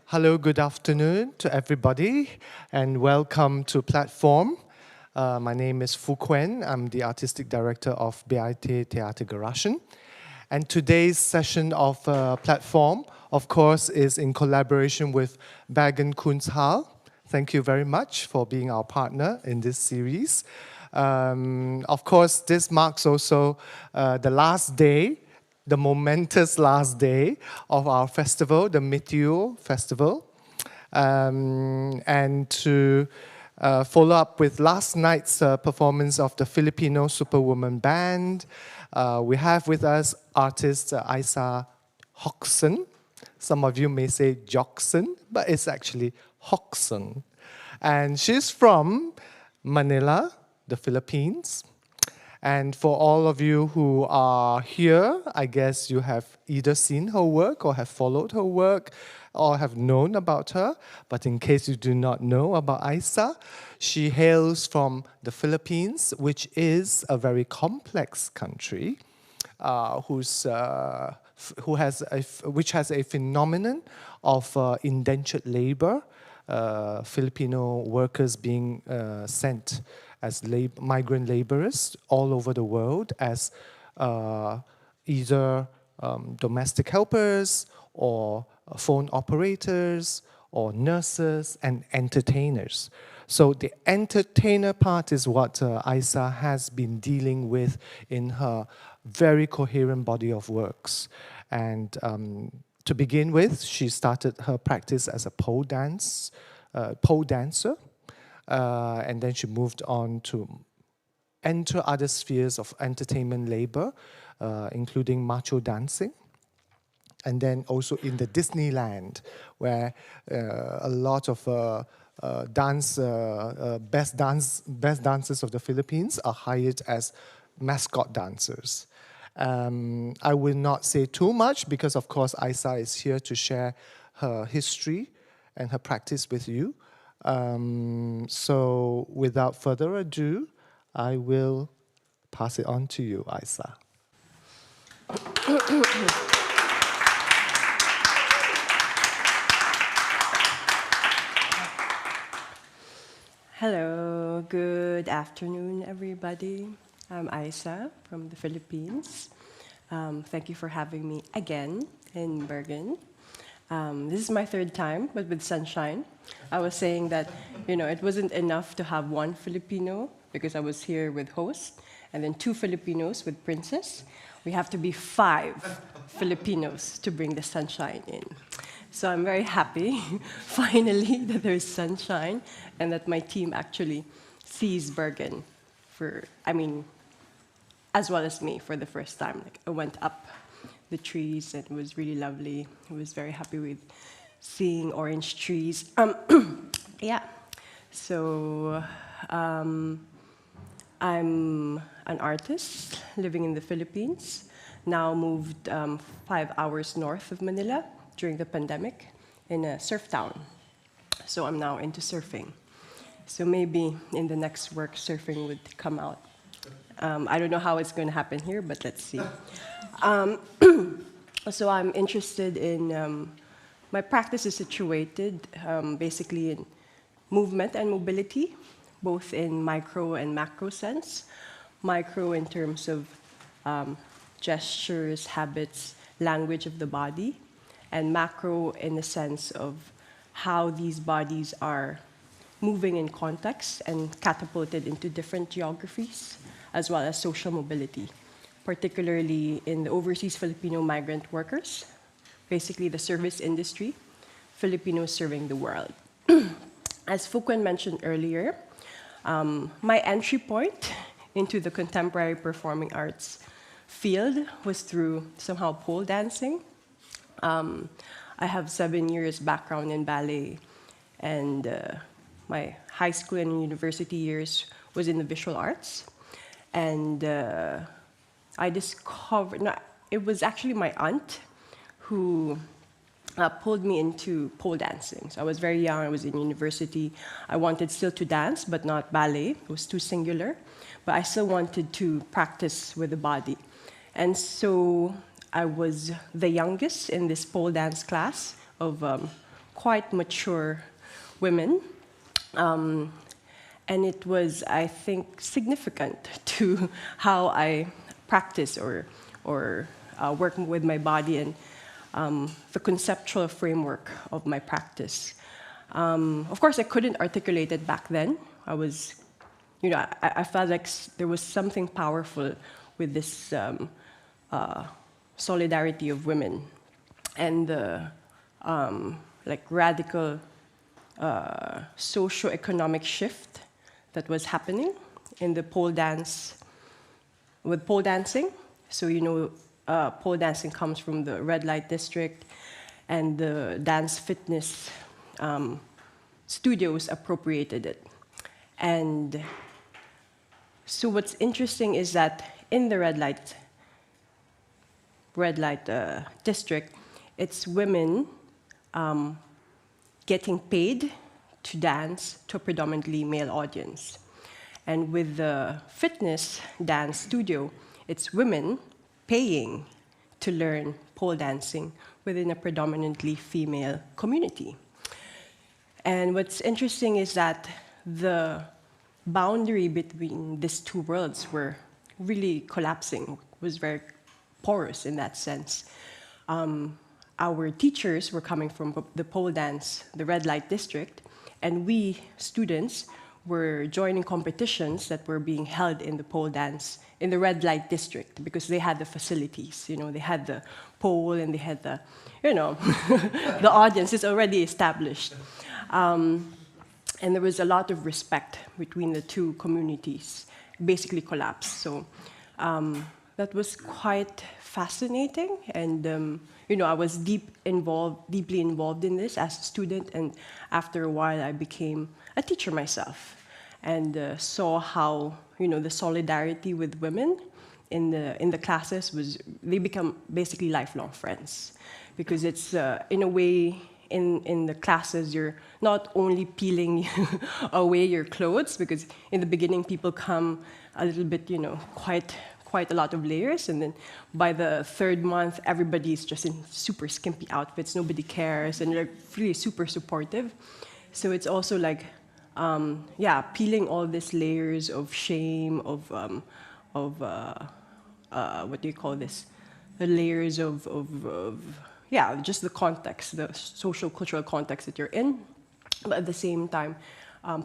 Hello, good afternoon to everybody, and welcome to Plattform. My name is Fu Quen. I'm the Artistic Director of BIT Theater Garagen. And today's session of Plattform, of course, is in collaboration with Bergen Kunsthall. Thank you very much for being our partner in this series. Of course, this marks also the last day, the momentous last day of our festival, the Meteor Festival. And to follow up with last night's performance of the Filipino Superwoman Band, we have with us artist Eisa Jocson. Some of you may say Jocson, but it's actually Jocson. And she's from Manila, the Philippines. And for all of you who are here, I guess you have either seen her work or have followed her work or have known about her. But in case you do not know about Eisa, she hails from the Philippines, which is a very complex country, which has a phenomenon of indentured labor, Filipino workers being sent as migrant laborers all over the world as either domestic helpers or phone operators or nurses and entertainers. So the entertainer part is what Eisa has been dealing with in her very coherent body of works. And to begin with, she started her practice as a pole dancer. And then she moved on to enter other spheres of entertainment labor, including macho dancing. And then also in the Disneyland, where a lot of best dancers of the Philippines are hired as mascot dancers. I will not say too much because, of course, Eisa is here to share her history and her practice with you. So without further ado, I will pass it on to you, Eisa. Hello, good afternoon, everybody. I'm Eisa from the Philippines. Thank you for having me again in Bergen. This is my third time, but with sunshine. I was saying that, it wasn't enough to have one Filipino because I was here with host, and then 2 Filipinos with princess. We have to be 5 Filipinos to bring the sunshine in. So I'm very happy, finally, that there's sunshine and that my team actually sees Bergen as well as me for the first time. Like, I went up the trees and it was really lovely. I was very happy with seeing orange trees. Yeah, so I'm an artist living in the Philippines, now moved 5 hours north of Manila during the pandemic in a surf town. So I'm now into surfing. So maybe in the next work, surfing would come out. I don't know how it's going to happen here, but let's see. So I'm interested in, my practice is situated basically in movement and mobility, both in micro and macro sense. Micro in terms of gestures, habits, language of the body, and macro in the sense of how these bodies are moving in context and catapulted into different geographies, as well as social mobility, particularly in the overseas Filipino migrant workers, basically the service industry, Filipinos serving the world. As Fu Quen mentioned earlier, my entry point into the contemporary performing arts field was through somehow pole dancing. I have 7 years background in ballet, and my high school and university years was in the visual arts. And I discovered, it was actually my aunt who pulled me into pole dancing. So I was very young, I was in university. I wanted still to dance, but not ballet. It was too singular. But I still wanted to practice with the body. And so I was the youngest in this pole dance class of quite mature women. And it was, I think, significant to how I practice or work with my body and the conceptual framework of my practice. Of course, I couldn't articulate it back then. I was, I felt like there was something powerful with this solidarity of women and the like radical socioeconomic shift that was happening in the pole dance, with pole dancing. So, pole dancing comes from the red light district, and the dance fitness studios appropriated it. And so what's interesting is that in the red light district, it's women getting paid to dance to a predominantly male audience. And with the fitness dance studio, it's women paying to learn pole dancing within a predominantly female community. And what's interesting is that the boundary between these two worlds were really collapsing, was very porous in that sense. Our teachers were coming from the pole dance, the red light district, and we students were joining competitions that were being held in the pole dance in the red light district because they had the facilities. They had the pole and they had the, the audience is already established. And there was a lot of respect between the two communities, basically collapsed. So that was quite fascinating, and I was deeply involved in this as a student, and after a while I became a teacher myself, and saw how the solidarity with women in the classes they become basically lifelong friends, because it's in a way in the classes you're not only peeling away your clothes, because in the beginning people come a little bit quite a lot of layers, and then by the third month everybody's just in super skimpy outfits, nobody cares, and they're really super supportive. So it's also like peeling all these layers of shame, of what do you call this, the layers of just the context, the social cultural context that you're in, but at the same time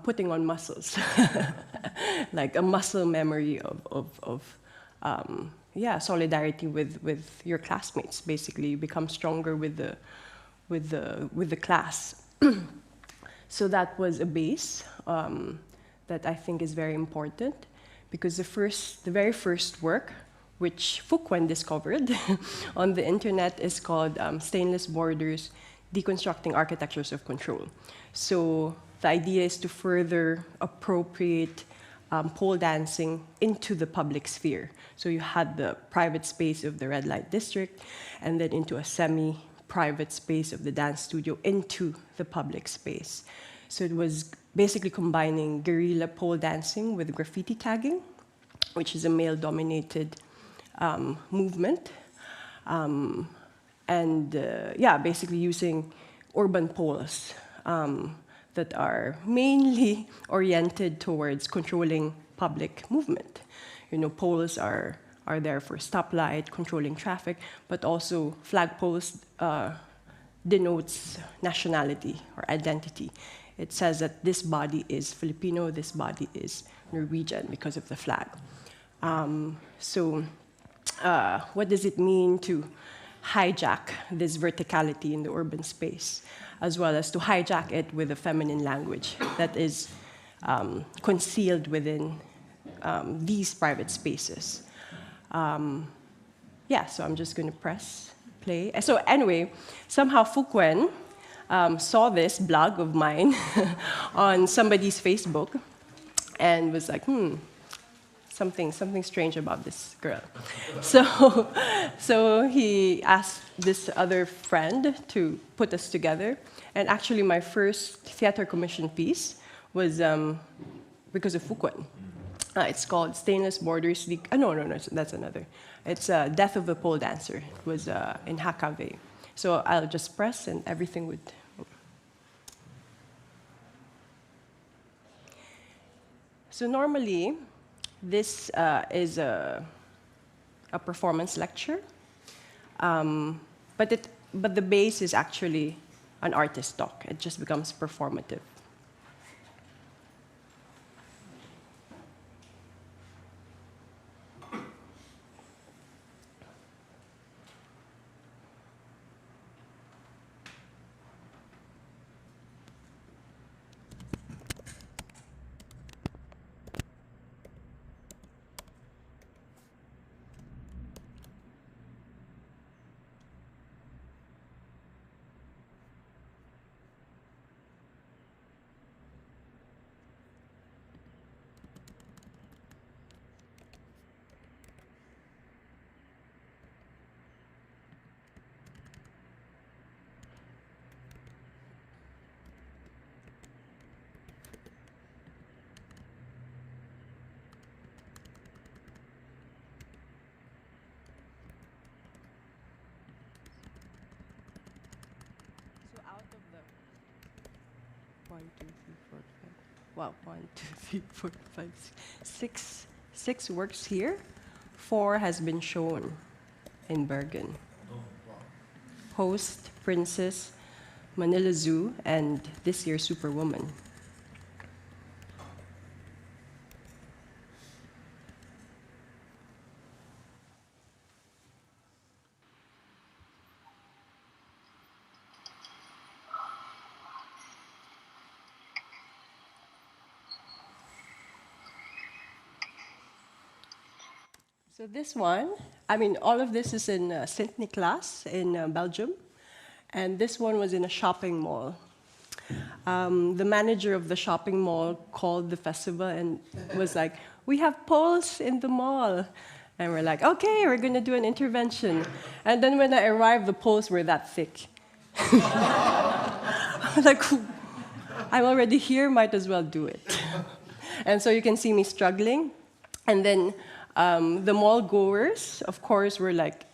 putting on muscles, like a muscle memory of solidarity with your classmates. Basically, you become stronger with the class. So that was a base that I think is very important, because the very first work, which Fuquen discovered on the internet, is called Stainless Borders: Deconstructing Architectures of Control. So the idea is to further appropriate pole dancing into the public sphere. So you had the private space of the red light district, and then into a semi-private space of the dance studio into the public space. So it was basically combining guerrilla pole dancing with graffiti tagging, which is a male-dominated movement, basically using urban poles that are mainly oriented towards controlling public movement. Poles are there for stoplight, controlling traffic, but also flagpoles denotes nationality or identity. It says that this body is Filipino, this body is Norwegian because of the flag. What does it mean to hijack this verticality in the urban space, as well as to hijack it with a feminine language that is concealed within these private spaces? So I'm just going to press play. So anyway, somehow Fuquen saw this blog of mine on somebody's Facebook and was like, something strange about this girl. So he asked this other friend to put us together. And actually, my first theater commission piece was because of Fuquen. It's called Stainless Borders. No, that's another. It's Death of the Pole Dancer. It was in Hakave. So I'll just press and everything would. So normally, this is a performance lecture, but the base is actually an artist talk. It just becomes performative. So out of the 1, 2, 3, 4, 5. Wow, 1, 2, 3, 4, 5, 6. Six works here. 4 has been shown in Bergen. Host, Princess, Manila Zoo, and this year's Superwoman. So this one, I mean, all of this is in Sint Niklaas in Belgium, and this one was in a shopping mall. The manager of the shopping mall called the festival and was like, "We have poles in the mall." And we're like, "Okay, we're going to do an intervention." And then when I arrived, the poles were that thick. Like, I'm already here, might as well do it. And so you can see me struggling. And then the mall goers, of course, were like,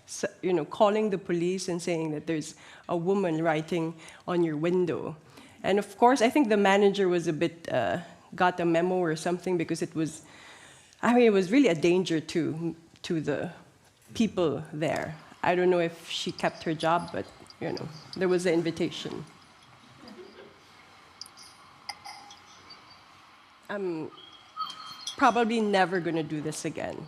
calling the police and saying that there's a woman writing on your window. And of course, I think the manager was a bit, got a memo or something, because it was really a danger to the people there. I don't know if she kept her job, but, there was an invitation. I'm probably never going to do this again.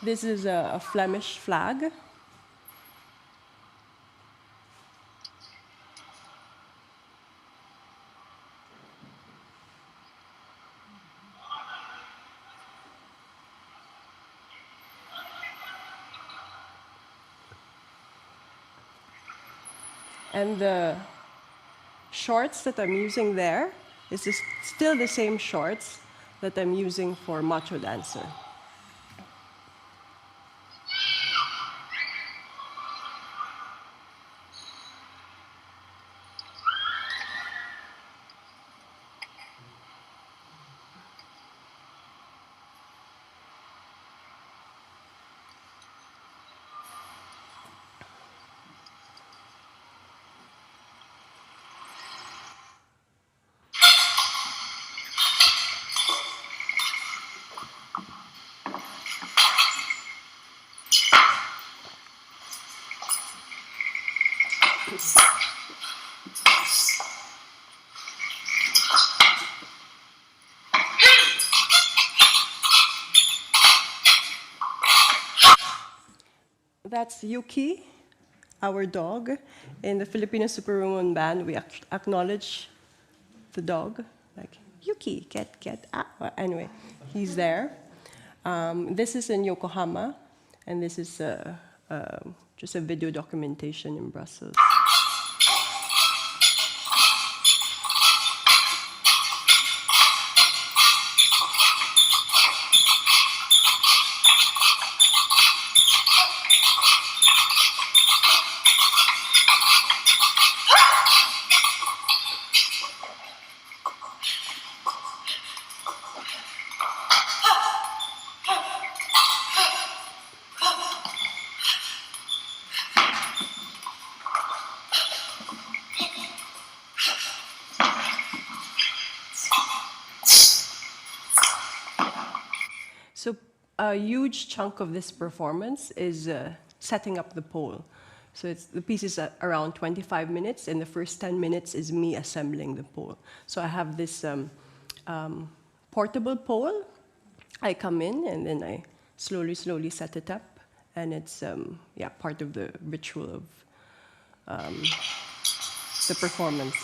This is a Flemish flag. And the shorts that I'm using there is still the same shorts that I'm using for Macho Dancer. That's Yuki, our dog. In the Filipino Superwoman Band, we acknowledge the dog, like, Yuki, get, ah. Well, anyway, he's there. This is in Yokohama, and this is just a video documentation in Brussels. So a huge chunk of this performance is setting up the pole. So the piece is around 25 minutes, and the first 10 minutes is me assembling the pole. So I have this portable pole. I come in, and then I slowly set it up, and it's part of the ritual of the performance.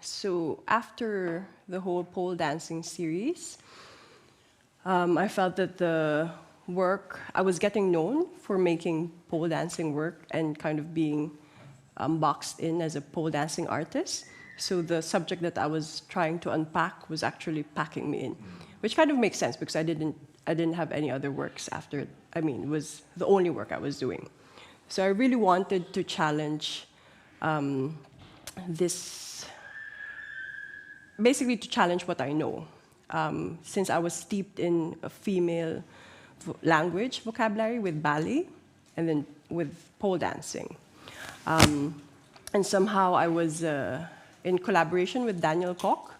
So after the whole pole dancing series, I felt that the work, I was getting known for making pole dancing work and kind of being boxed in as a pole dancing artist. So the subject that I was trying to unpack was actually packing me in, which kind of makes sense because I didn't have any other works after it. I mean, it was the only work I was doing. So I really wanted to challenge basically to challenge what I know. Since I was steeped in a female language vocabulary with ballet and then with pole dancing. And somehow I was in collaboration with Daniel Koch.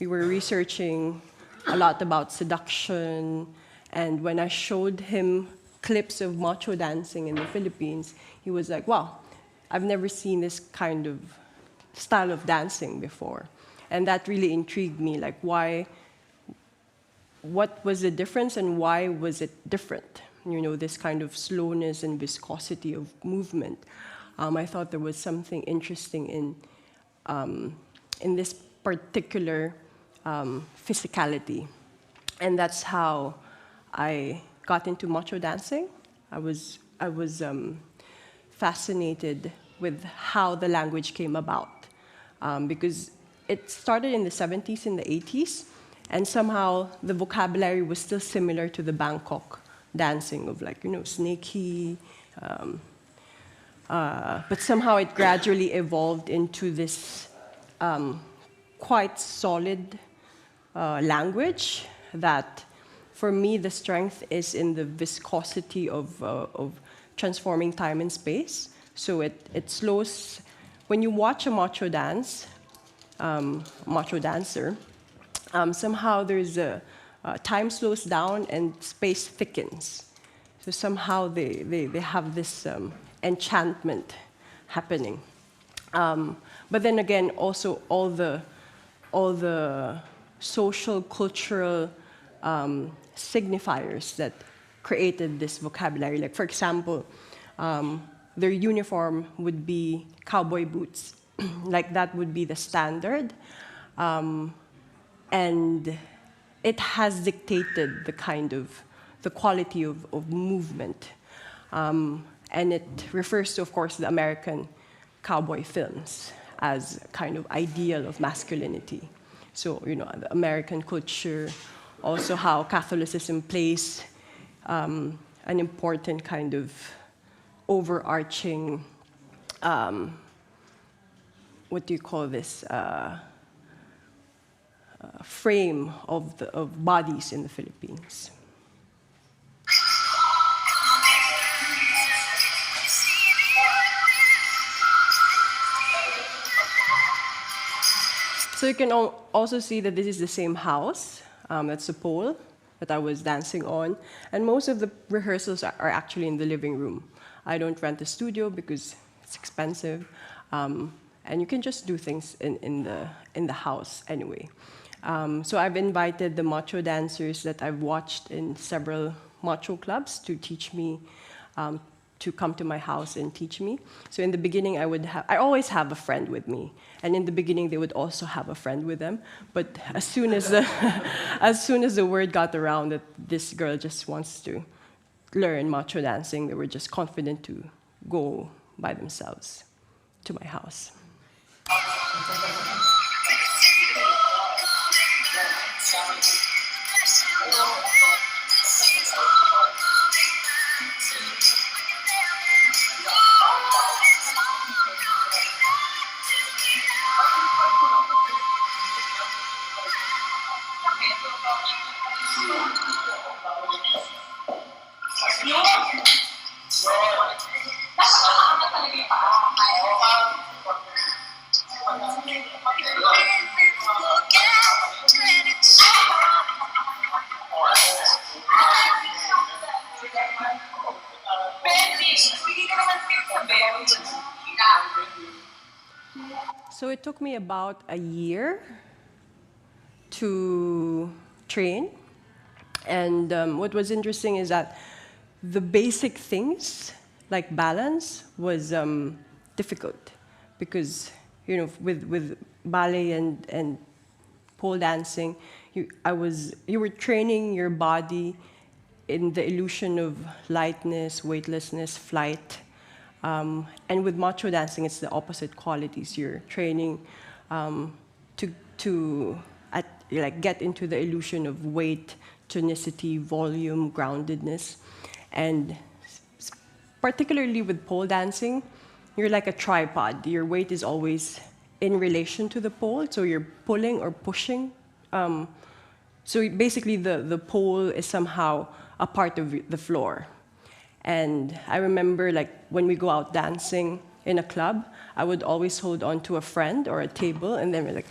We were researching a lot about seduction, and when I showed him clips of macho dancing in the Philippines, he was like, wow, I've never seen this kind of style of dancing before. And that really intrigued me, like what was the difference and why was it different? You know, this kind of slowness and viscosity of movement. I thought there was something interesting in this particular physicality. And that's how I got into macho dancing. I was fascinated with how the language came about, because it started in the 70s and the 80s, and somehow the vocabulary was still similar to the Bangkok dancing of, like, you know, snaky, but somehow it gradually evolved into this quite solid language that, for me, the strength is in the viscosity of transforming time and space. So it slows. When you watch a macho dance, macho dancer, somehow there's time slows down and space thickens. So somehow they have this enchantment happening. But then again, also all the social, cultural signifiers that created this vocabulary. Like, for example, their uniform would be cowboy boots. Like, that would be the standard. And it has dictated the quality of movement. And it refers to, of course, the American cowboy films as a kind of ideal of masculinity. So, you know, the American culture, also how Catholicism plays an important kind of overarching, what do you call this, frame of bodies in the Philippines. So you can also see that this is the same house. That's the pole that I was dancing on. And most of the rehearsals are actually in the living room. I don't rent a studio because it's expensive. And you can just do things in the house anyway. So I've invited the macho dancers that I've watched in several macho clubs to teach me to come to my house and teach me. So in the beginning, I always have a friend with me, and in the beginning, they would also have a friend with them. But as soon as as soon as the word got around that this girl just wants to learn macho dancing, they were just confident to go by themselves to my house. So it took me about a year to train. And what was interesting is that the basic things, like balance, was difficult. Because, with ballet and pole dancing, you were training your body in the illusion of lightness, weightlessness, flight. And with macho dancing, it's the opposite qualities. You're training to get into the illusion of weight, tonicity, volume, groundedness. And particularly with pole dancing, you're like a tripod. Your weight is always in relation to the pole, so you're pulling or pushing. So basically, the pole is somehow a part of the floor. And I remember, when we go out dancing in a club, I would always hold on to a friend or a table, and then we're like...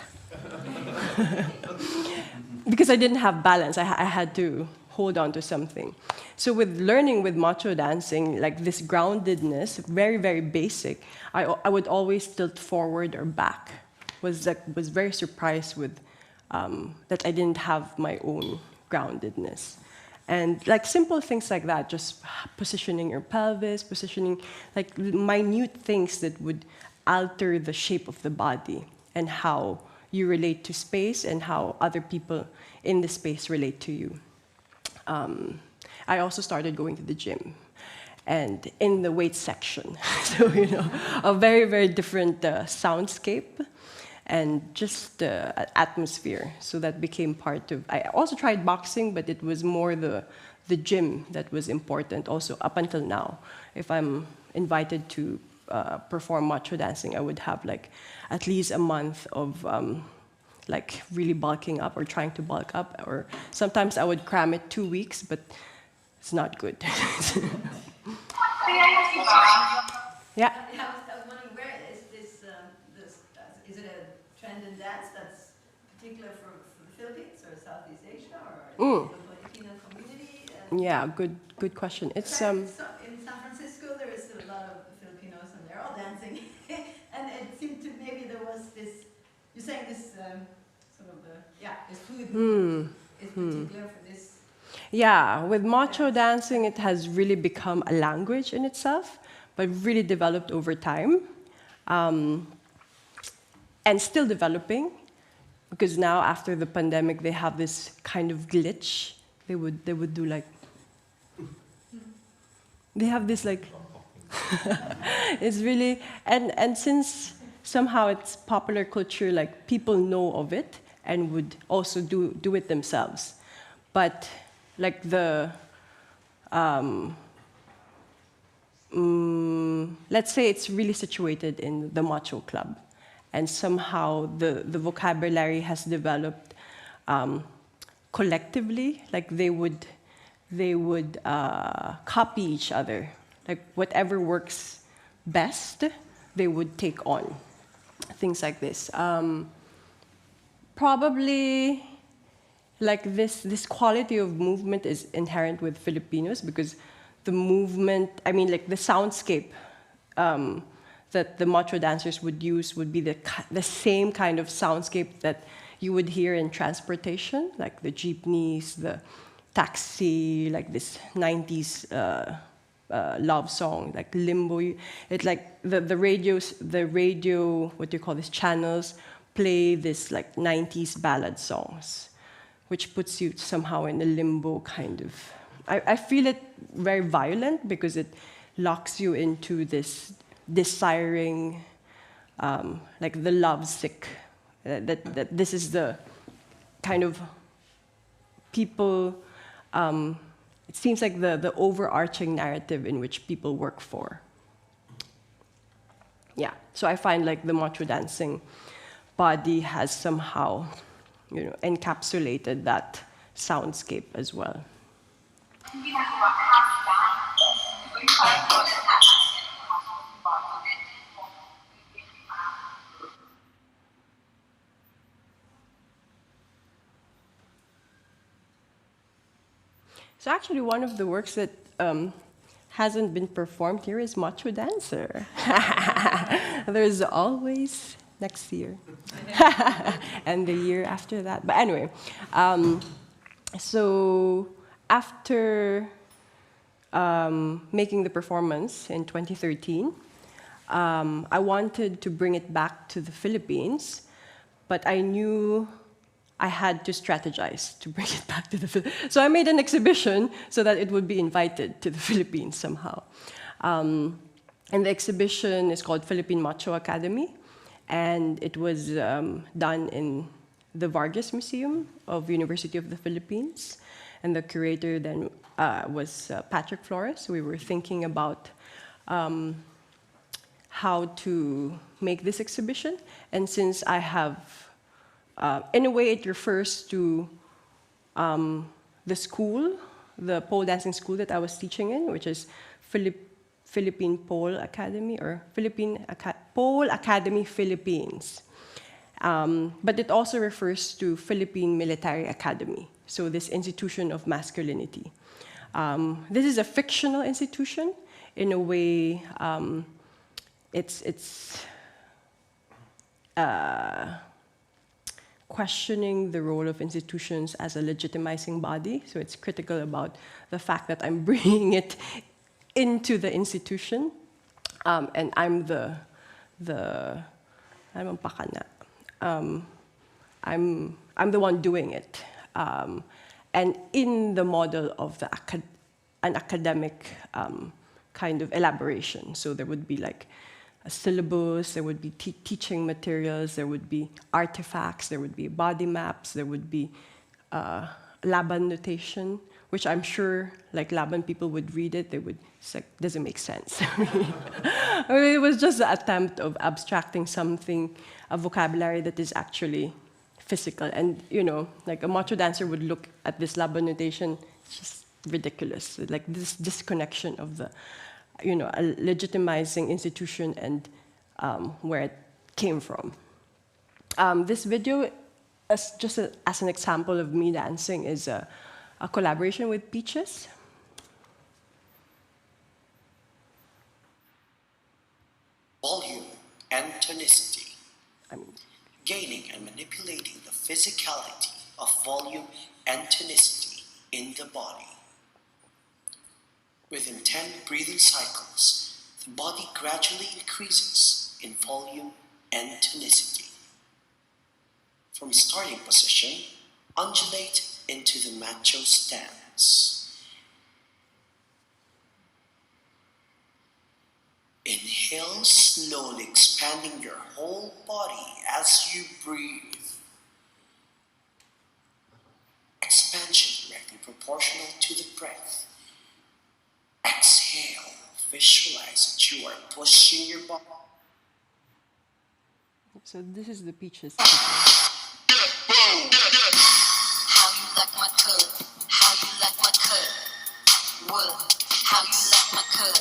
because I didn't have balance, I had to hold on to something. So with learning with macho dancing, this groundedness, very, very basic, I would always tilt forward or back. Was very surprised with that I didn't have my own groundedness. And simple things like that, just positioning your pelvis, positioning minute things that would alter the shape of the body and how you relate to space and how other people in the space relate to you. I also started going to the gym and in the weight section. So, a very, very different soundscape and just atmosphere. So that became part of... I also tried boxing, but it was more the gym that was important also up until now. If I'm invited to perform macho dancing, I would have at least a month of really bulking up or trying to bulk up. Or sometimes I would cram it 2 weeks, but it's not good. Yeah. I was wondering, where is this, is it a trend in dance that's particular for the Philippines or Southeast Asia or the Filipino community? Yeah, good question. It's in San Francisco, there is a lot of Filipinos and they're all dancing. And it seemed to maybe there was this, you're saying this this food is particular for this. Yeah, with macho dancing, it has really become a language in itself, but really developed over time. And still developing, because now after the pandemic, they have this kind of glitch. They would do they have this it's really, and since somehow it's popular culture, people know of it and would also do it themselves. But let's say it's really situated in the macho club, and somehow the vocabulary has developed collectively. They would copy each other. Whatever works best, they would take on. Things like this. Probably, this quality of movement is inherent with Filipinos because the movement, the soundscape that the macho dancers would use would be the same kind of soundscape that you would hear in transportation, like the jeepneys, the taxi, this 90s love song, like limbo. It like the radio, what do you call this, channels play this like 90s ballad songs, which puts you somehow in a limbo kind of. I feel it very violent because it locks you into this desiring, like the lovesick, that this is the kind of people, it seems like the overarching narrative in which people work for. Yeah, so I find like the macho dancing body has somehow, encapsulated that soundscape as well. So actually, one of the works that hasn't been performed here is Macho Dancer. There's always next year and the year after that. But anyway, so after making the performance in 2013, I wanted to bring it back to the Philippines, but I knew I had to strategize to bring it back to the Philippines. So I made an exhibition so that it would be invited to the Philippines somehow. And the exhibition is called Philippine Macho Academy, and it was done in the Vargas Museum of University of the Philippines. And the curator then was Patrick Flores. We were thinking about how to make this exhibition. And since I have in a way, it refers to the school, the pole dancing school that I was teaching in, which is Philippine Pole Academy, or Pole Academy Philippines. But it also refers to Philippine Military Academy, so this institution of masculinity. This is a fictional institution. In a way, it's questioning the role of institutions as a legitimizing body. So it's critical about the fact that I'm bringing it into the institution, and I'm I'm the one doing it, and in the model of an academic kind of elaboration. So there would be like a syllabus, there would be teaching materials, there would be artifacts, there would be body maps, there would be Laban notation, which I'm sure like Laban people would read it, they would, it's like, doesn't make sense. I mean, it was just an attempt of abstracting something, a vocabulary that is actually physical. And like a macho dancer would look at this Laban notation, it's just ridiculous. Like this disconnection of the a legitimizing institution and where it came from. This video, as an example of me dancing, is a collaboration with Peaches. Volume and tonicity. Gaining and manipulating the physicality of volume and tonicity in the body. Within 10 breathing cycles, the body gradually increases in volume and tonicity. From starting position, undulate into the macho stance. Inhale, slowly expanding your whole body as you breathe. Expansion directly proportional to the breath. Exhale, visualize that you are pushing your body. So this is the Peaches. How you like my cut? How you like my cut? What? How you like my cut?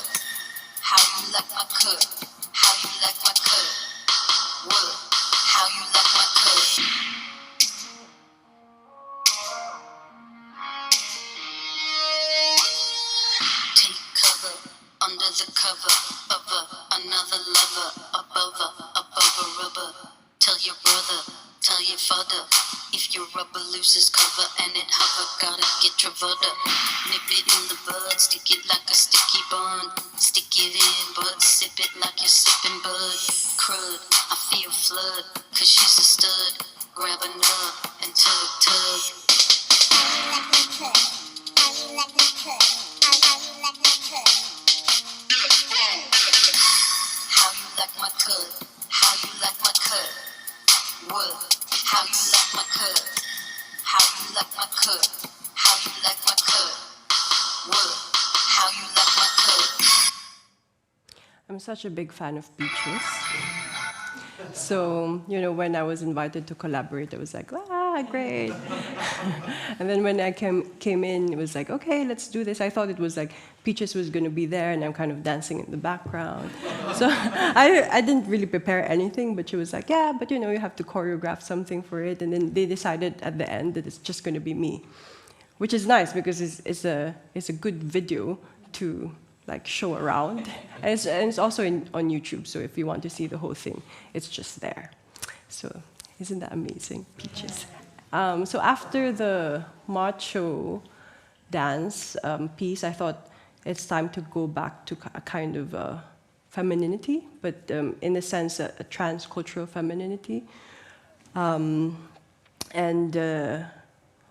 How you like my cut? How you like my cut? What? How you like my cut? Under the cover of another lover, above a rubber. Tell your brother, tell your father, If your rubber loses cover and it hover, gotta get travolta. Nip it in the bud, stick it like a sticky bun. Stick it in, bud, sip it like you're sipping bud. Crud, I feel flood, cause she's a stud. Grab a nub and tug, tug. How you like my cut? How you like my cut? How you like my cut? How you like my cut? How you like my cut? What? How you like my cut? How you like my cut? How you like my cut? What? How you like my cut? I'm such a big fan of Peaches. So, when I was invited to collaborate, I was like, great. And then when I came in, it was like, okay, let's do this. I thought it was like Peaches was going to be there, and I'm kind of dancing in the background. So I didn't really prepare anything, but she was like, yeah, but you have to choreograph something for it. And then they decided at the end that it's just going to be me, which is nice because it's a good video to show around. And it's also on YouTube, so if you want to see the whole thing, it's just there. So isn't that amazing, Peaches? So after the macho dance piece, I thought it's time to go back to a kind of femininity, but in a sense, a transcultural femininity.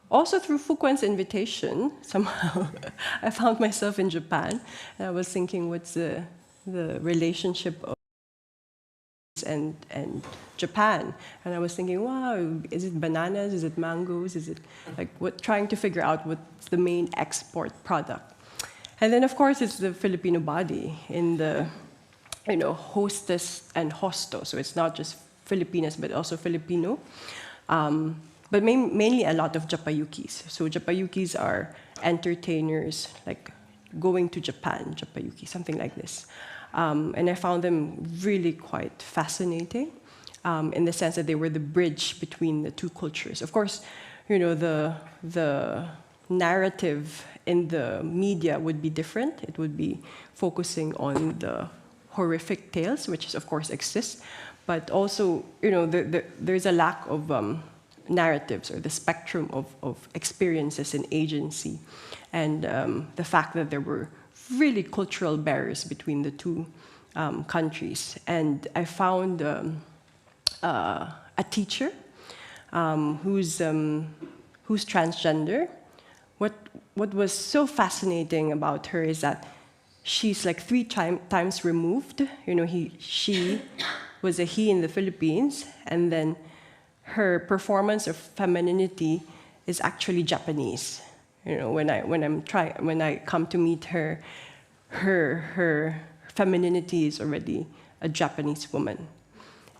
Also through Fuquen's invitation, somehow I found myself in Japan, and I was thinking, what's the relationship of and Japan? And I was thinking, wow, is it bananas? Is it mangoes? Is it trying to figure out what's the main export product? And then, of course, it's the Filipino body in the hostess and hosto. So it's not just Filipinas, but also Filipino. But mainly a lot of japayukis. So japayukis are entertainers, going to Japan, japayuki, something like this. And I found them really quite fascinating in the sense that they were the bridge between the two cultures. Of course, the narrative in the media would be different. It would be focusing on the horrific tales, which of course exists, but also, there's a lack of narratives or the spectrum of experiences and agency, and the fact that there were really cultural barriers between the two countries. And I found a teacher who's transgender. What was so fascinating about her is that she's 3 times removed. She was a he in the Philippines, and then her performance of femininity is actually Japanese. When I come to meet her, her femininity is already a Japanese woman,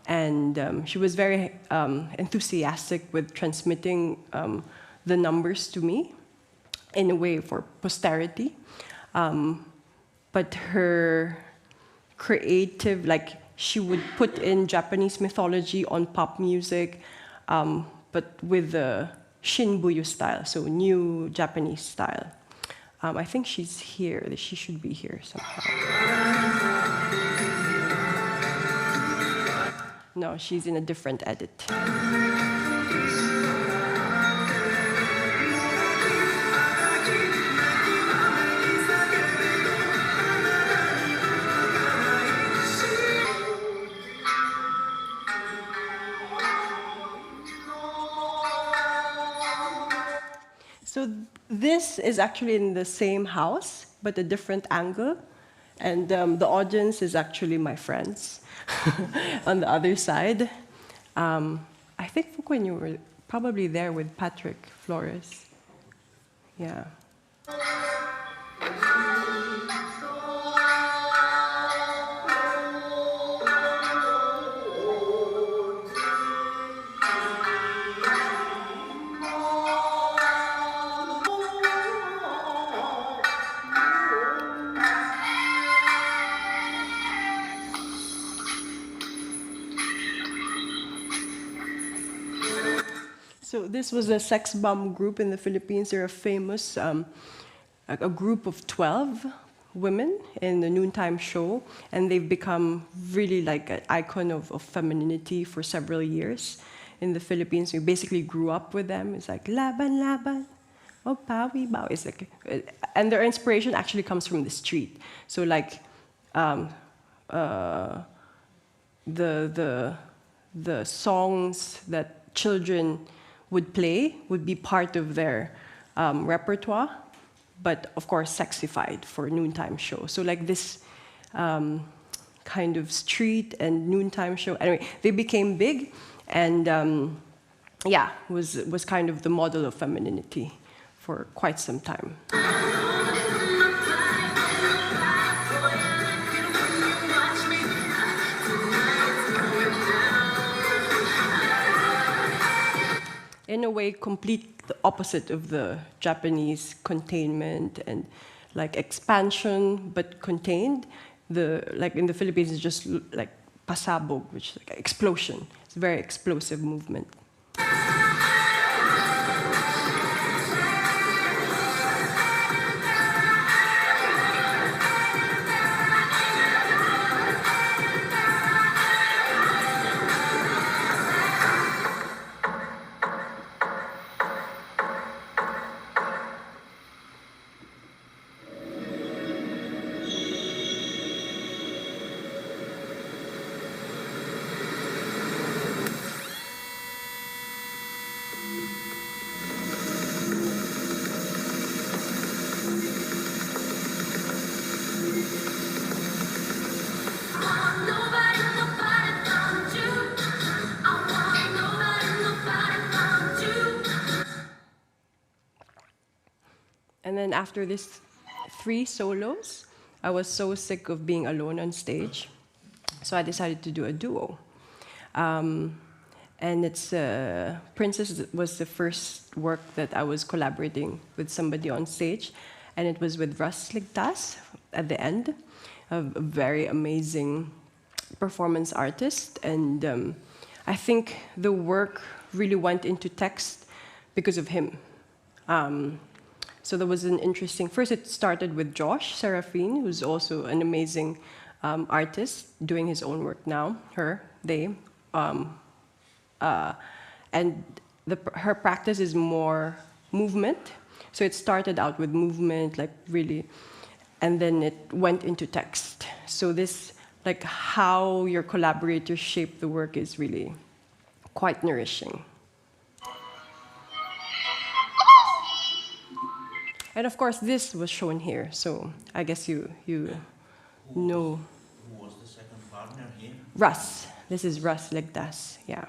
and she was very enthusiastic with transmitting the numbers to me in a way for posterity. But her creative, she would put in Japanese mythology on pop music, but with the Shinbuyu style, so new Japanese style. I think she's here. She should be here somehow. No, she's in a different edit. So this is actually in the same house, but a different angle. And the audience is actually my friends on the other side. I think, Fuquen, you were probably there with Patrick Flores. Yeah. So this was a sex bomb group in the Philippines. They're a famous, a group of 12 women in the noontime show, and they've become really an icon of femininity for several years. in the Philippines. We basically grew up with them. It's like laban laban, oh bawi bawi. It's like, and their inspiration actually comes from the street. So like the songs that children would play would be part of their repertoire, but of course sexified for noontime show. So like this kind of street and noontime show. Anyway, they became big, and yeah, was kind of the model of femininity for quite some time. In a way, complete the opposite of the Japanese containment and like expansion, but contained. Like in the Philippines, it's just like pasabog, which is like explosion. It's a very explosive movement. And then after this 3 solos, I was so sick of being alone on stage. So I decided to do a duo. And it's Princess was the first work that I was collaborating with somebody on stage. And it was with Russ Ligtas at the end, a very amazing performance artist. And I think the work really went into text because of him. So there was an interesting, first it started with Josh Serafine, who's also an amazing artist, doing his own work now, they. And her practice is more movement. So it started out with movement, like really, and then it went into text. So this, like how your collaborators shape the work is really quite nourishing. And of course, this was shown here, so I guess you know. Who was the second partner here? Russ. This is Russ Ligtas, yeah.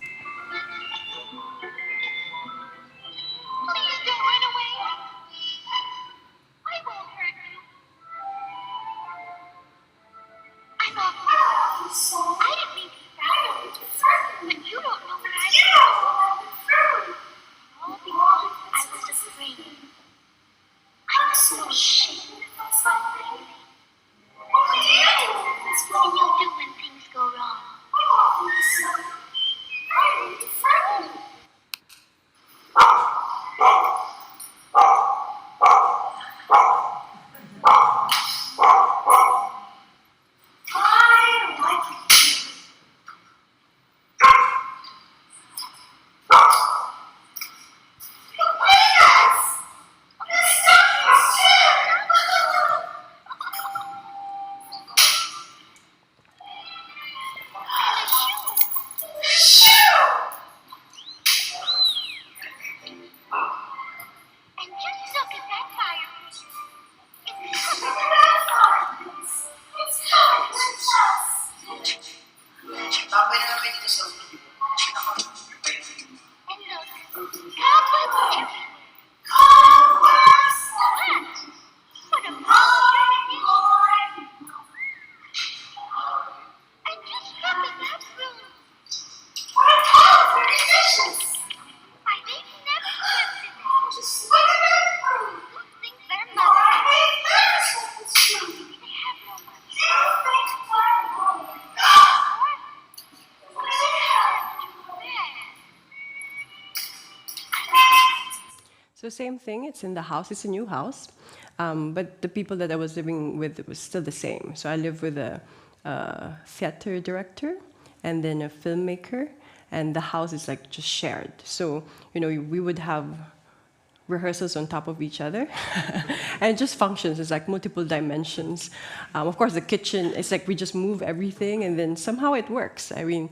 Please don't run away. I won't hurt you. I'm all I didn't mean to frighten, but you don't know what I did. All because I was afraid. I'm so ashamed of something. What do you do? That's what you do when things go wrong. Oh, so frightened. So same thing, it's in the house, it's a new house, but the people that I was living with was still the same. So I live with a theater director and then a filmmaker, and the house is like just shared. So, we would have rehearsals on top of each other, and it just functions. It's like multiple dimensions. Of course, the kitchen, it's like we just move everything, and then somehow it works. I mean,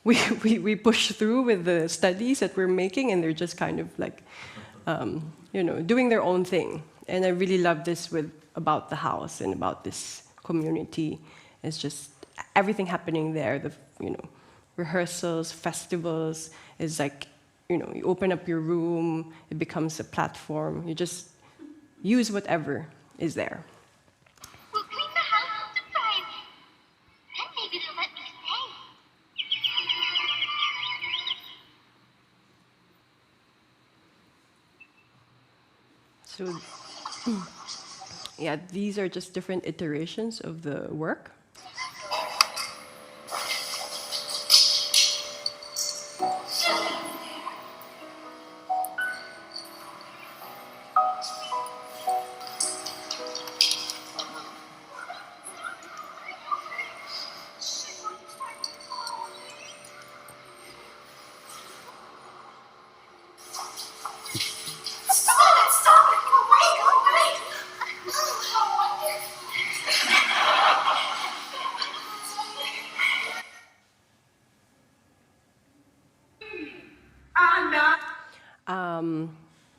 we push through with the studies that we're making, and they're just kind of like, doing their own thing. And I really love this about the house and about this community. It's just everything happening there. Rehearsals, festivals. Is like, you open up your room, it becomes a platform. You just use whatever is there. We'll clean the house and surprise you. Then maybe they'll let me stay. So, yeah, these are just different iterations of the work.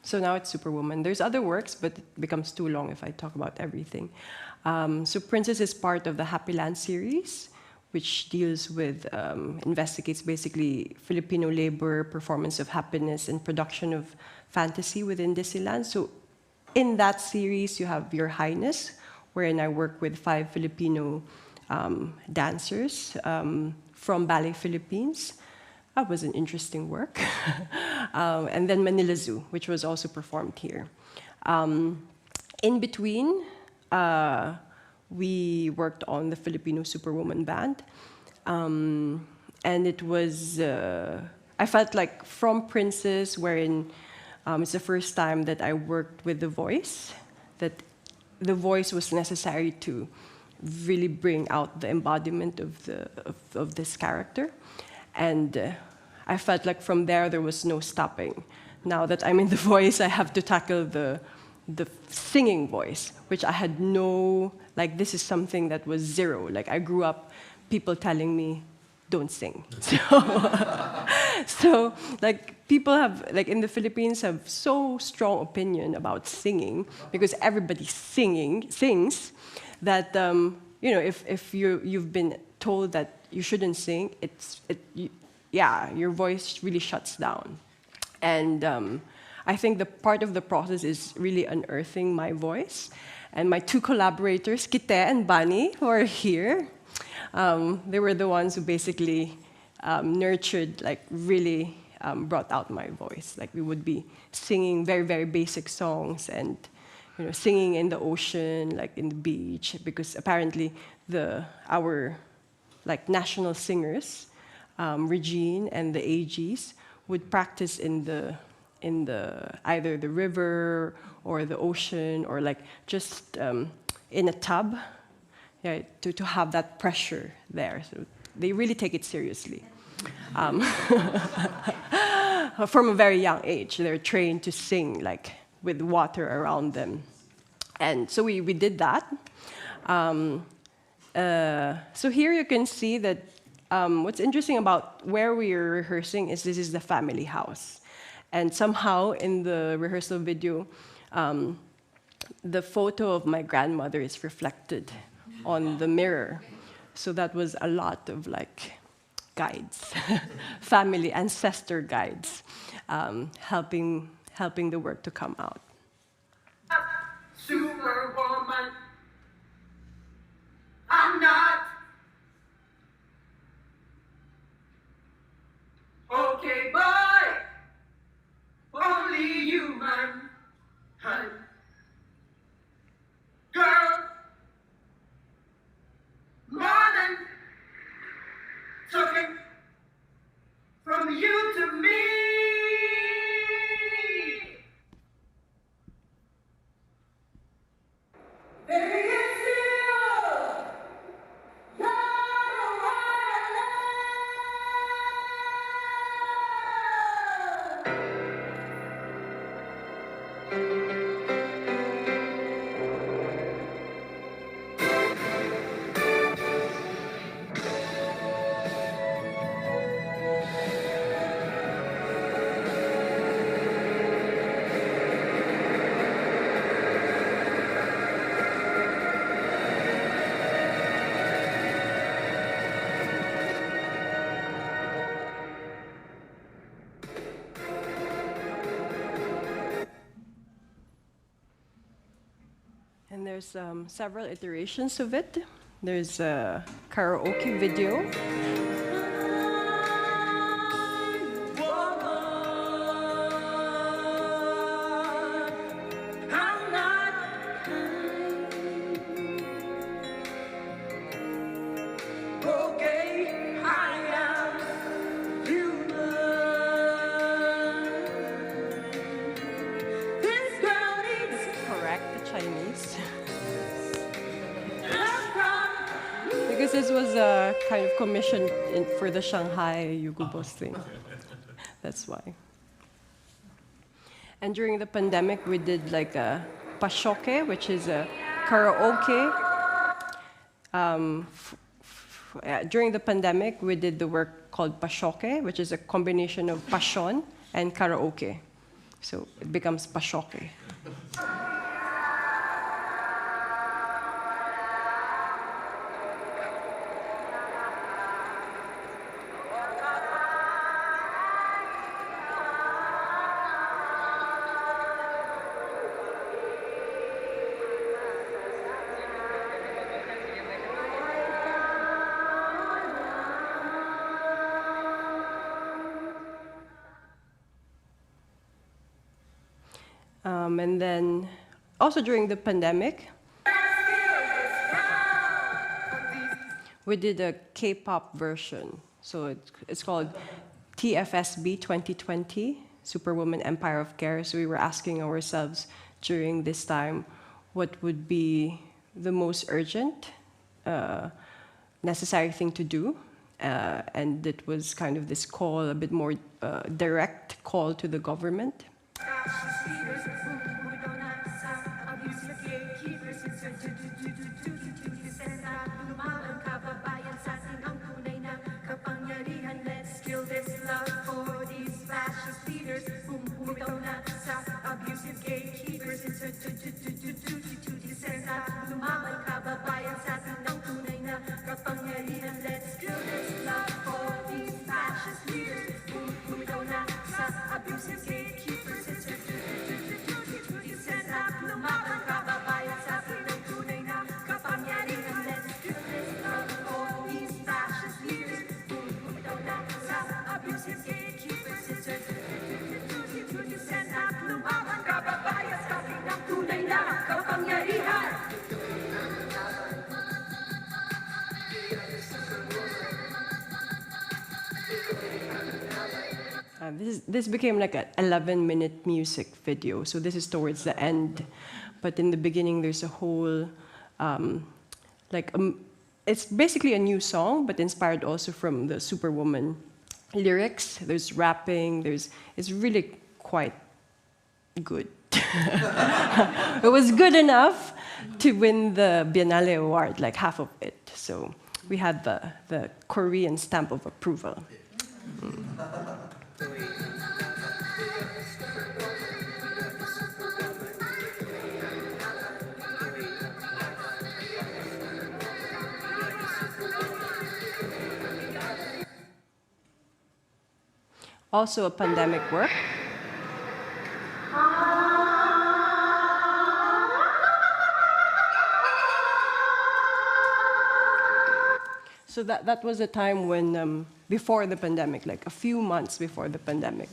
So now it's Superwoman. There's other works, but it becomes too long if I talk about everything. So Princess is part of the Happy Land series, which deals with, investigates basically Filipino labor, performance of happiness, and production of fantasy within Disneyland. So in that series, you have Your Highness, wherein I work with 5 Filipino dancers from Ballet Philippines. That was an interesting work. And then Manila Zoo, which was also performed here. In between, we worked on the Filipino Superwoman Band. And it was, I felt like from Princess, wherein it's the first time that I worked with the voice, that the voice was necessary to really bring out the embodiment of this character. And I felt like from there was no stopping. Now that I'm in the voice, I have to tackle the singing voice, which I had this is something that was zero. Like, I grew up people telling me, don't sing. So like, people have, like, in the Philippines, have so strong opinion about singing, because everybody sings, that, if you've been told that you shouldn't sing, your voice really shuts down. And I think the part of the process is really unearthing my voice. And my 2 collaborators, Kite and Bani, who are here, they were the ones who basically nurtured, like, really brought out my voice. Like, we would be singing very, very basic songs, and singing in the ocean, like in the beach, because apparently our national singers, Regine and the AGs, would practice in either the river or the ocean, or like just in a tub, to have that pressure there. So they really take it seriously. From a very young age, they're trained to sing like with water around them. And so we did that. So here you can see that what's interesting about where we are rehearsing is this is the family house. And somehow in the rehearsal video, the photo of my grandmother is reflected on the mirror. So that was a lot of like guides, family ancestor guides, helping the work to come out. Superwoman, I'm not okay, boy, only human, honey. Girl, more than talking from you to me. there's several iterations of it. There's a karaoke video. Correct the Chinese. Because this was a kind of commission for the Shanghai Yugubos thing. That's why. And during the pandemic, we did like a pashoke, which is a karaoke. During the pandemic, we did the work called pashoke, which is a combination of passion and karaoke. So it becomes pashoke. And then also during the pandemic, we did a K-pop version. So it's called TFSB 2020, Superwoman Empire of Care. So we were asking ourselves during this time, what would be the most urgent, necessary thing to do? And it was kind of this call, a bit more direct call to the government. This became like an 11-minute music video, so this is towards the end. But in the beginning, there's a whole, it's basically a new song, but inspired also from the Superwoman lyrics. There's rapping, it's really quite good. It was good enough to win the Biennale Award, like half of it. So we had the Korean stamp of approval. Also a pandemic work. So that was a time when, before the pandemic, like a few months before the pandemic.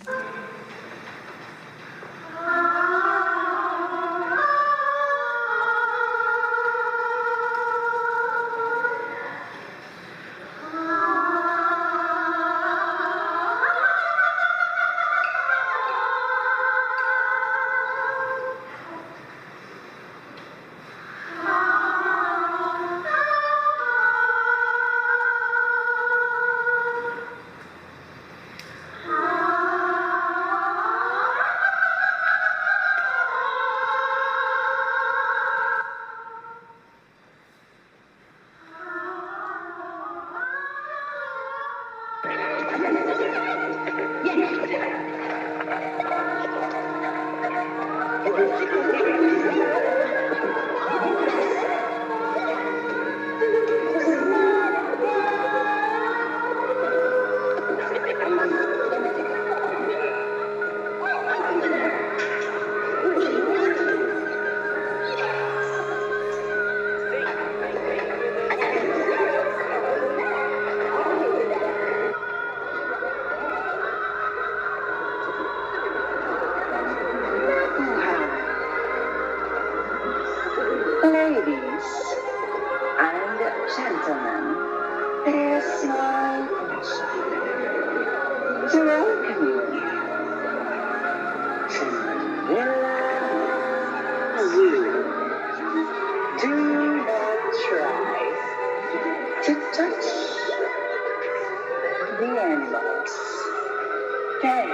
Stay.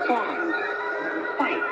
Fly. Fight.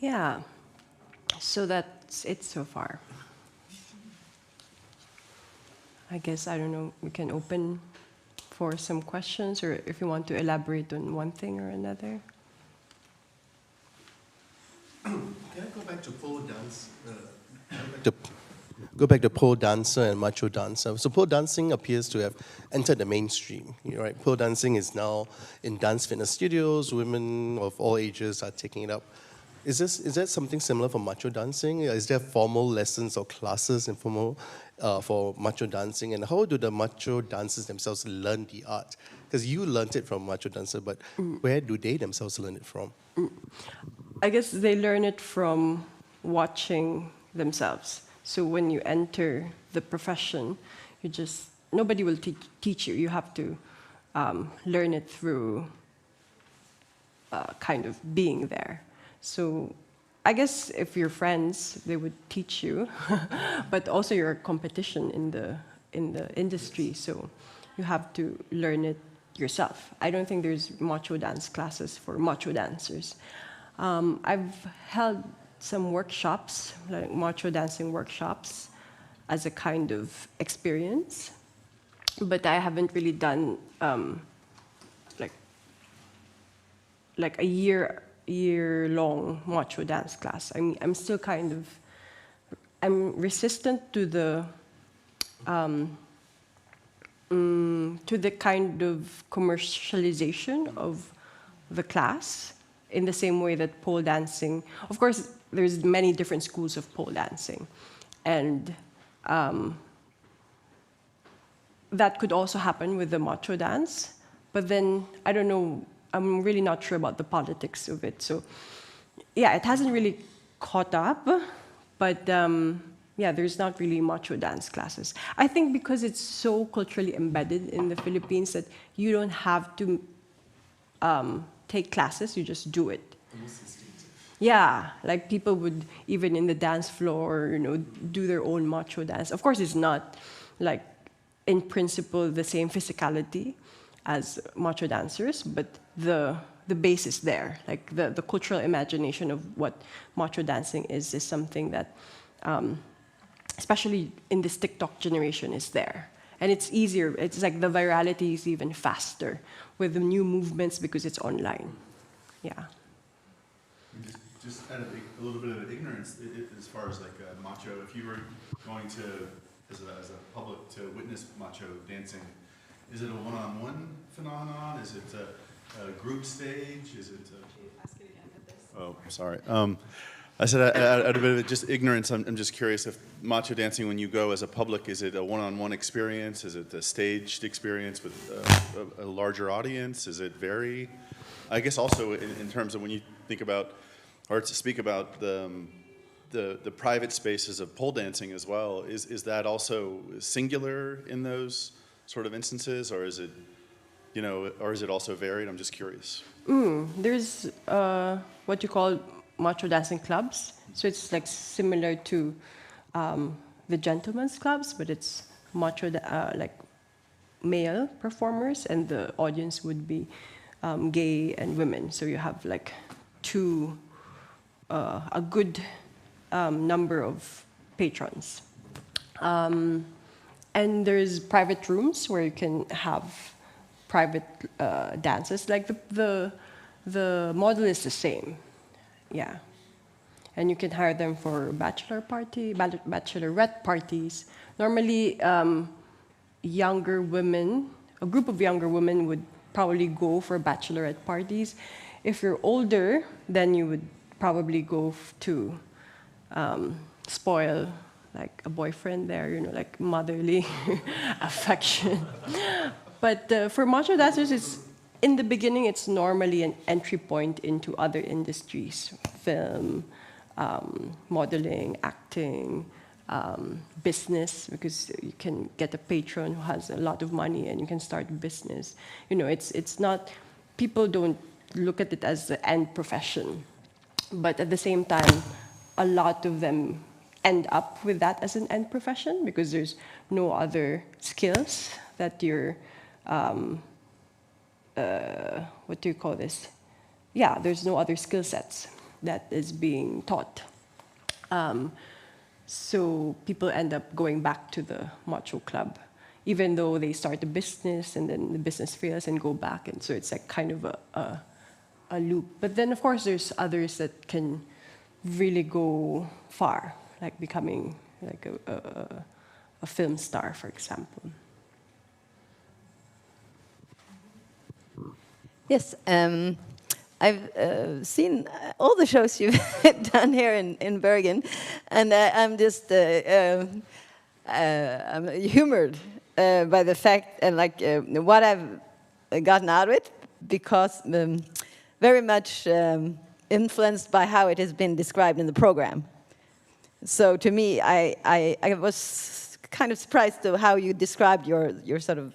Yeah, so that's it so far. I guess, I don't know, we can open for some questions, or if you want to elaborate on one thing or another. Can I go back to pole dance? Go back to pole dancer and macho dancer. So pole dancing appears to have entered the mainstream, right? Pole dancing is now in dance fitness studios. Women of all ages are taking it up. Is that something similar for macho dancing? Is there formal lessons or classes informal for macho dancing? And how do the macho dancers themselves learn the art? Because you learned it from macho dancer, but where do they themselves learn it from? I guess they learn it from watching themselves. So when you enter the profession, nobody will teach you. You have to learn it through kind of being there. So I guess if you're friends, they would teach you, but also you're a competition in the industry, so you have to learn it yourself. I don't think there's macho dance classes for macho dancers. I've held some workshops, like macho dancing workshops, as a kind of experience, but I haven't really done like a year-long macho dance class. I mean, I'm still I'm resistant to the kind of commercialization of the class, in the same way that pole dancing, of course, there's many different schools of pole dancing, and that could also happen with the macho dance, but then, I don't know, I'm really not sure about the politics of it. So, yeah, it hasn't really caught up, but yeah, there's not really macho dance classes. I think because it's so culturally embedded in the Philippines that you don't have to take classes, you just do it. Yeah, like people would, even in the dance floor, do their own macho dance. Of course, it's not like, in principle, the same physicality as macho dancers, but the base is there. Like the cultural imagination of what macho dancing is something that, especially in this TikTok generation, is there. And it's easier. It's like the virality is even faster with the new movements because it's online. Yeah. Just out of a little bit of ignorance, as far as like macho, if you were going to, as a public, to witness macho dancing, is it a one-on-one phenomenon? Is it a group stage? Is it Oh, sorry. I said out of a bit of just ignorance, I'm just curious if macho dancing, when you go as a public, is it a one-on-one experience? Is it a staged experience with a larger audience? Does it vary? I guess also in terms of when you think about, or to speak about the private spaces of pole dancing as well, is that also singular in those sort of instances, or is it, or is it also varied? I'm just curious. There's what you call macho dancing clubs. So it's like similar to the gentlemen's clubs, but it's macho, like male performers, and the audience would be gay and women. So you have like a good number of patrons. And there's private rooms where you can have private dances. Like the model is the same, yeah. And you can hire them for bachelorette parties. Normally, younger women, a group of younger women would probably go for bachelorette parties. If you're older, then you would probably go to spoil like a boyfriend there, you know, like motherly affection. But for macho dancers, in the beginning, it's normally an entry point into other industries, film, modeling, acting, business, because you can get a patron who has a lot of money and you can start a business. You know, it's not, people don't look at it as the end profession, but at the same time, a lot of them end up with that as an end profession because there's no other skills that you're, what do you call this? Yeah, there's no other skill sets that is being taught. So people end up going back to the macho club, even though they start a business and then the business fails and go back. And so it's like kind of a loop. But then, of course, there's others that can really go far, like becoming like a film star, for example. Yes, I've seen all the shows you've done here in Bergen, and I'm just I'm humored by the fact and what I've gotten out of it, because very much influenced by how it has been described in the program. So to me, I was kind of surprised to how you described your sort of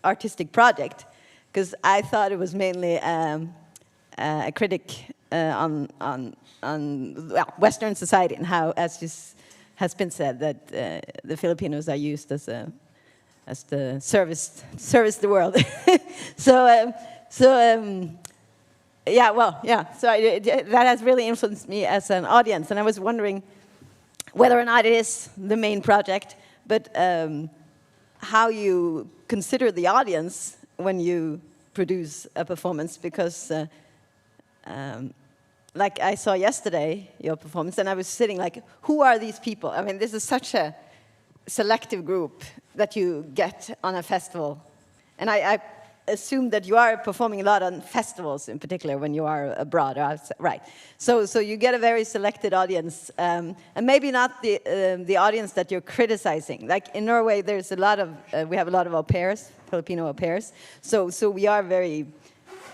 artistic project, because I thought it was mainly a critic on Western society and how, as this has been said, that the Filipinos are used as the service the world. So that has really influenced me as an audience, and I was wondering whether or not it is the main project, but how you consider the audience when you produce a performance, because like I saw yesterday your performance, and I was sitting like, who are these people? I mean, this is such a selective group that you get on a festival, and I assume that you are performing a lot on festivals in particular when you are abroad, right? So you get a very selected audience, and maybe not the audience that you're criticizing. Like in Norway, there's a lot of we have a lot of au pairs, Filipino au pairs. So we are very,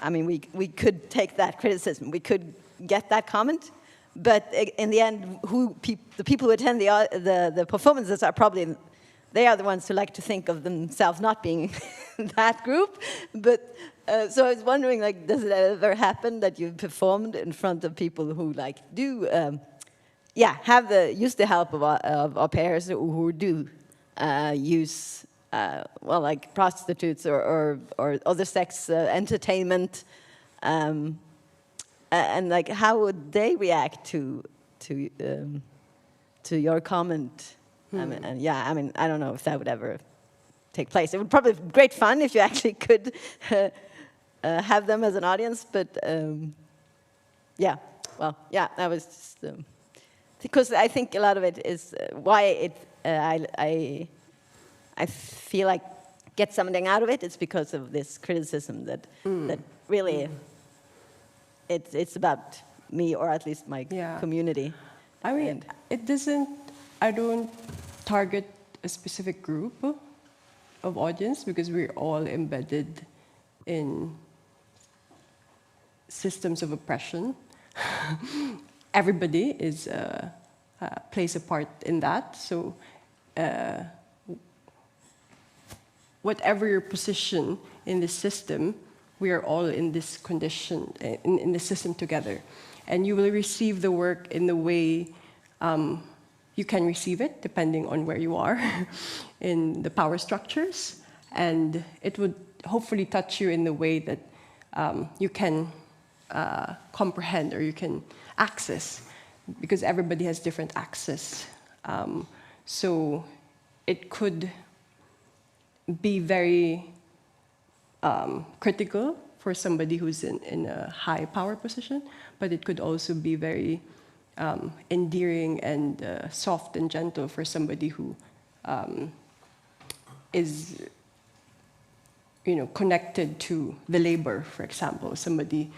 I mean, we could take that criticism, we could get that comment, but in the end, the people who attend the performances are probably, they are the ones who like to think of themselves not being that group. But so I was wondering, like, does it ever happen that you've performed in front of people who like do, use the help of au pairs, who do use like prostitutes or other sex entertainment, and like how would they react to your comment? I mean, I don't know if that would ever take place. It would probably be great fun if you actually could have them as an audience, but that was just, because I think a lot of it is why I feel like get something out of it. It's because of this criticism that really it's about me, or at least my community. I mean, I don't target a specific group of audience because we're all embedded in systems of oppression. Everybody plays a part in that. So whatever your position in the system, we are all in this condition, in the system together. And you will receive the work in the way you can receive it, depending on where you are in the power structures. And it would hopefully touch you in the way that you can comprehend or you can access, because everybody has different access. So it could be very critical for somebody who's in a high power position, but it could also be very endearing and soft and gentle for somebody who is, connected to the labor, for example, somebody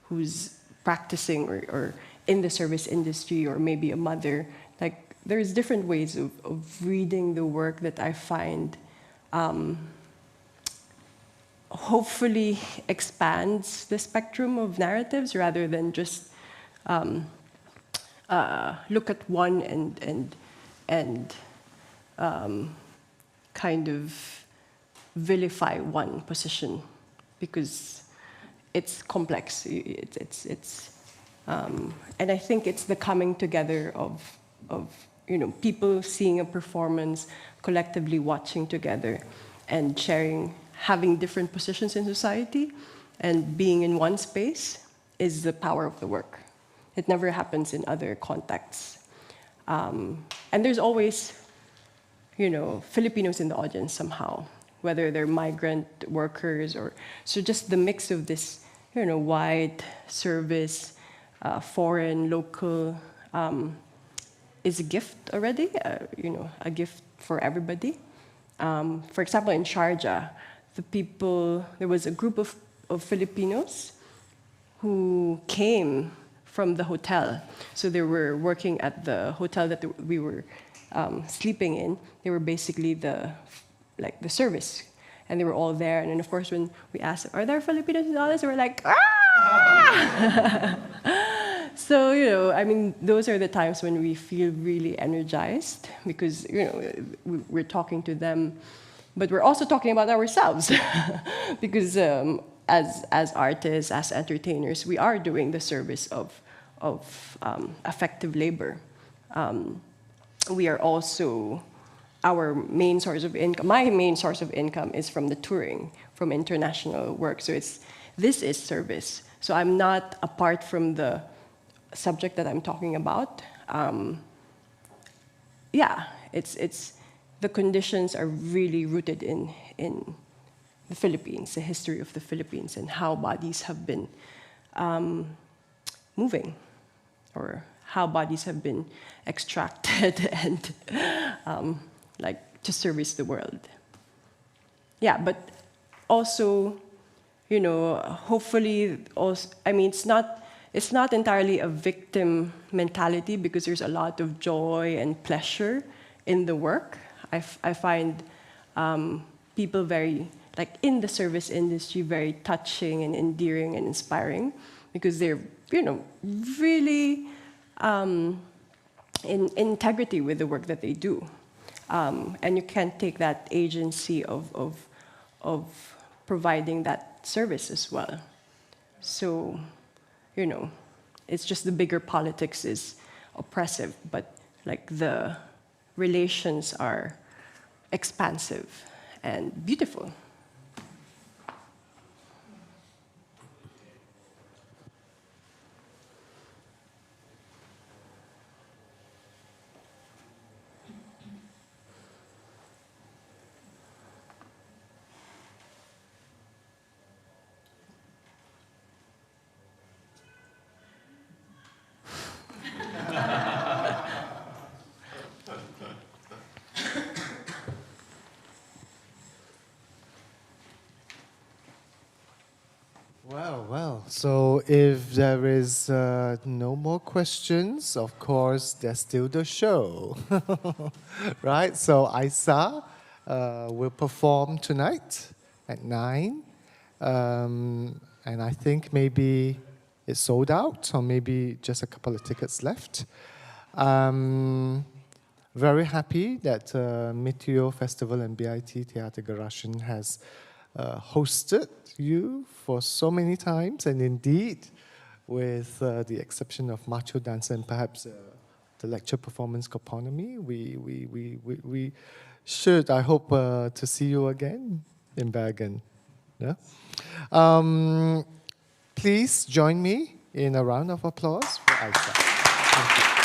who's practicing or in the service industry, or maybe a mother. Like, there's different ways of reading the work that I find hopefully expands the spectrum of narratives rather than just look at one and kind of vilify one position, because it's complex. And I think it's the coming together of people seeing a performance, collectively watching together, and sharing, having different positions in society, and being in one space is the power of the work. It never happens in other contexts. And there's always, Filipinos in the audience somehow, whether they're migrant workers or, so just the mix of this, white, service, foreign, local, is a gift already, a gift for everybody. For example, in Sharjah, there was a group of Filipinos who came from the hotel. So they were working at the hotel that we were sleeping in. They were basically the service, and they were all there. And then, of course, when we asked, "Are there Filipinos in all this?" They were like, "Ah!" So, those are the times when we feel really energized, because, we're talking to them, but we're also talking about ourselves, because as artists, as entertainers, we are doing the service of effective labor. We are also, our main source of income, my main source of income is from the touring, from international work. So this is service. So I'm not apart from the subject that I'm talking about. It's the conditions are really rooted in the Philippines, the history of the Philippines, and how bodies have been moving, or how bodies have been extracted and to service the world. Yeah, but also, hopefully, also, it's not entirely a victim mentality, because there's a lot of joy and pleasure in the work. I find people very, in the service industry, very touching and endearing and inspiring, because they're, really in integrity with the work that they do. And you can't take that agency of providing that service as well. So, it's just the bigger politics is oppressive, but the relations are expansive and beautiful. Well, so if there is no more questions, of course, there's still the show, right? So Eisa will perform tonight at 9, and I think maybe it's sold out, or maybe just a couple of tickets left. Very happy that Meteor Festival and BIT Theatre Garashan has hosted you for so many times, and indeed, with the exception of Macho Dance and perhaps the lecture performance Coponomy, we should, I hope, to see you again in Bergen. Yeah? Please join me in a round of applause for Eisa. Thank you.